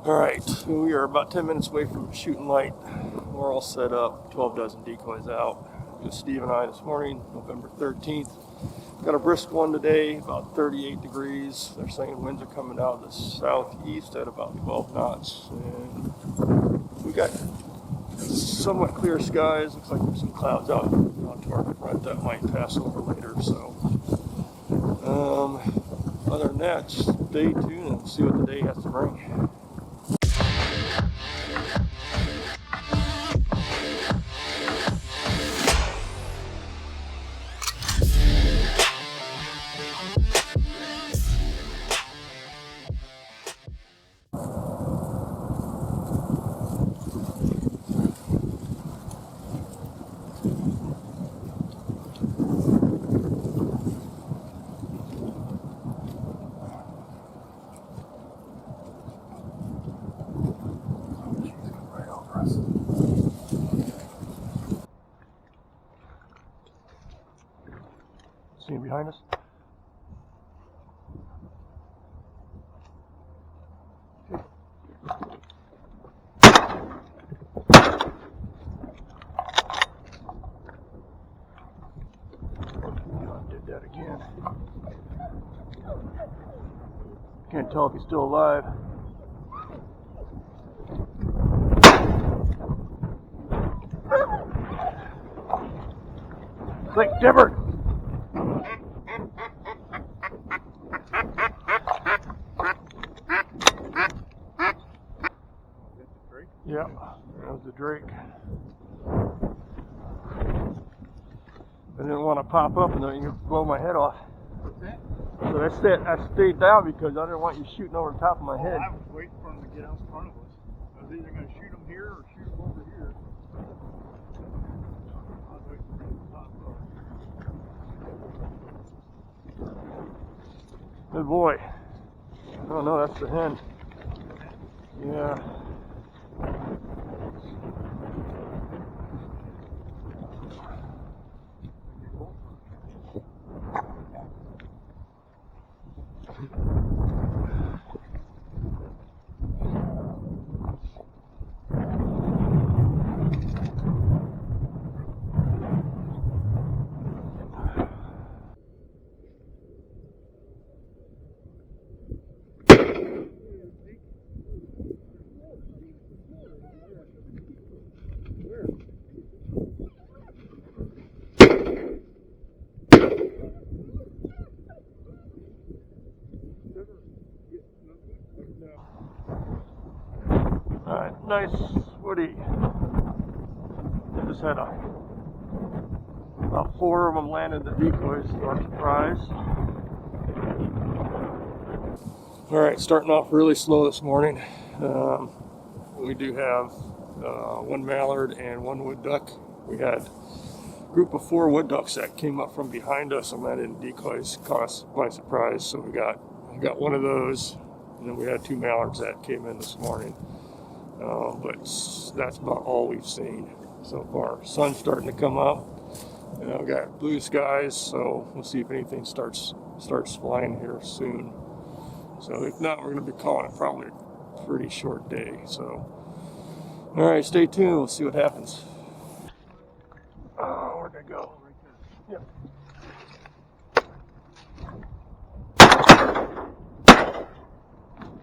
Alright, we are about 10 minutes away from shooting light. We're all set up, 12 dozen decoys out. Just Steve and I this morning, November 13th. Got a brisk one today, about 38 degrees. They're saying winds are coming out of the southeast at about 12 knots. And we got somewhat clear skies. Looks like there's some clouds out to our front that might pass over later. So, other than that, stay tuned and see what the day has to bring. See him behind us? Did that again. Can't tell if he's still alive. Like Dibber. Yeah, that was the drake. I didn't want to pop up and then you blow my head off. What's that? So I stayed down because I didn't want you shooting over the top of my head. I was waiting for him to get out in front of us. I was either going to shoot him here or shoot him over here. I was waiting for him to pop up. Good boy. Oh no, that's the hen. Yeah. Alright, nice woody. Just had about 4 of them landed the decoys to our surprise. Alright, starting off really slow this morning. We do have 1 mallard and 1 wood duck. We had a group of 4 wood ducks that came up from behind us and landed in decoys, caught us by surprise. So we got one of those, and then we had 2 mallards that came in this morning. But that's about all we've seen so far. Sun's starting to come up. We got blue skies, so we'll see if anything starts flying here soon. So if not, we're going to be calling it probably a pretty short day. So, all right, stay tuned. We'll see what happens. Oh, where'd they go? Yep.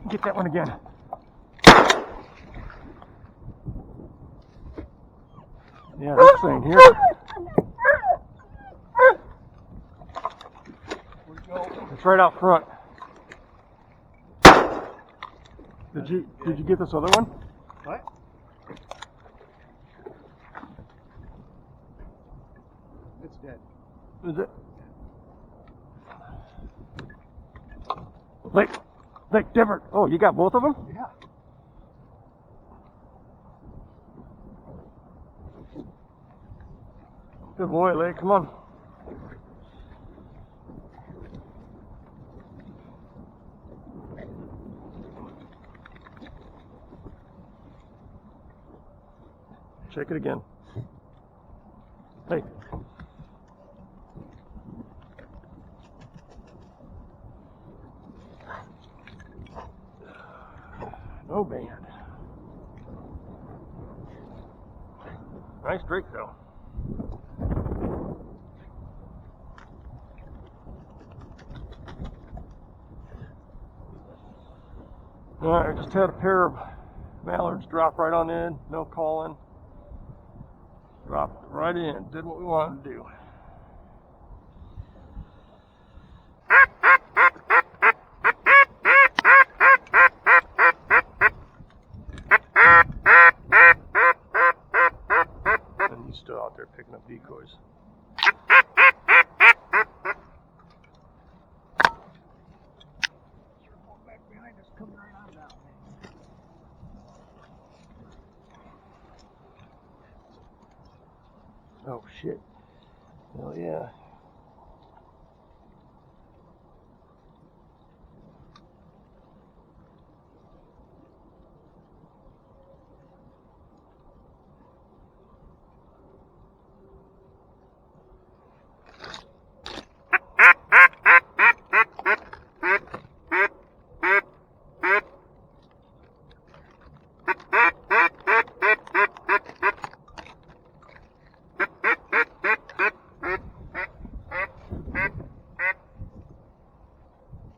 Get that one again. Yeah, this thing here. It's right out front. Did you get this other one? What? It's dead. Is it? Like different. Oh, you got both of them? Yeah. Good boy, Lake. Come on. Check it again. Hey. No band. Nice drake though. Alright, I just had a pair of mallards drop right on in, no calling. Dropped right in, did what we wanted to do. And he's still out there picking up decoys. Back behind us, coming right on down. Oh shit. Hell yeah.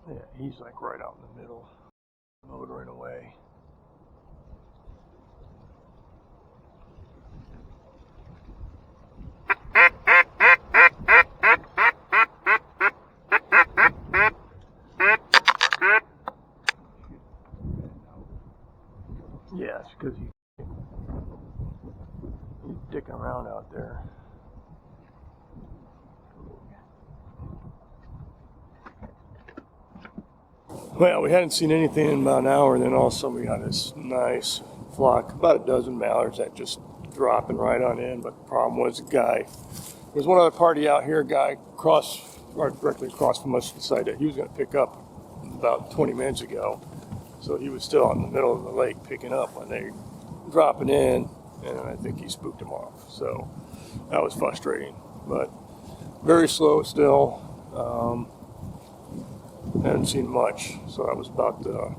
Yeah, he's like right out in the middle, motoring away. Yeah, it's because he's dicking around out there. Well, we hadn't seen anything in about an hour, and then all of a sudden we got this nice flock, about a dozen mallards that just dropping right on in. But the problem was the guy, there's one other party out here, a guy directly across from us decided that he was going to pick up about 20 minutes ago. So he was still in the middle of the lake picking up when they dropping in, and I think he spooked them off. So that was frustrating, but very slow still. Hadn't seen much, so that was about the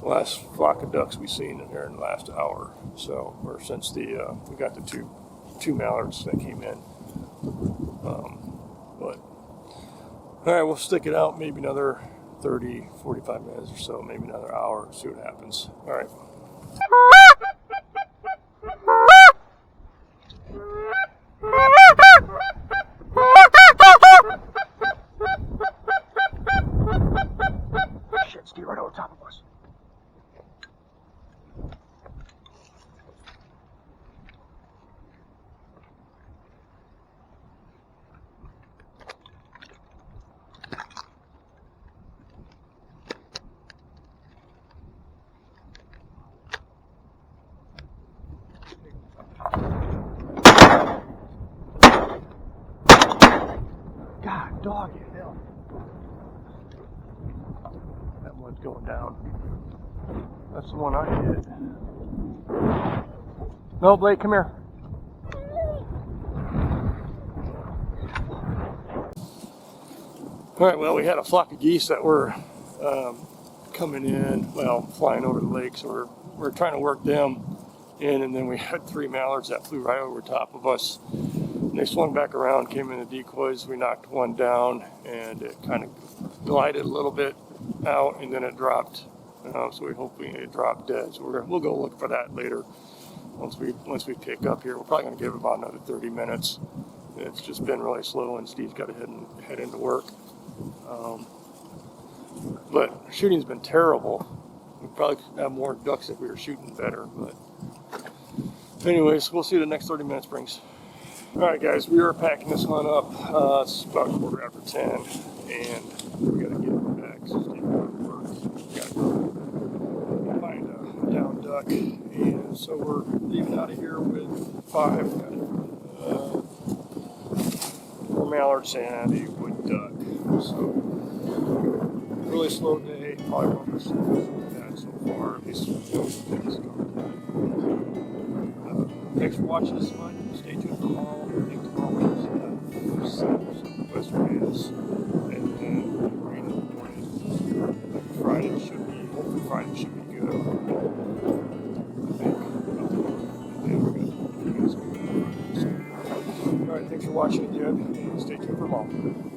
last flock of ducks we've seen in here in the last hour. So, or since we got the two mallards that came in. But all right, we'll stick it out maybe another 30, 45 minutes or so, maybe another hour, see what happens. All right. Shit, stay right over top of us. God, dog it, hell. That one's going down. That's the one I hit. No, Blake, come here. All right, well, we had a flock of geese that were coming in, well, flying over the lake, so we're trying to work them in, and then we had 3 mallards that flew right over top of us. And they swung back around, came into decoys. We knocked one down, and it kind of glided a little bit out, and then it dropped. So we hope it dropped dead. So we'll go look for that later. Once we pick up here, we're probably going to give it about another 30 minutes. It's just been really slow, and Steve's got to head into work. But shooting's been terrible. We probably could have more ducks if we were shooting better. But anyways, we'll see what the next 30 minutes brings. All right, guys, we are packing this one up. It's about 10:15, and we got to get it back. So Steve got to work. We got to go find a down duck, and so we're leaving out of here with 5. Four mallards and a wood duck. So really slow day. Probably one percent we've had so far. At least things thanks for watching this one. Stay tuned for more. I think tomorrow is some west winds, and then rain in the morning. Hopefully Friday should be good. for watching again. Stay tuned for more.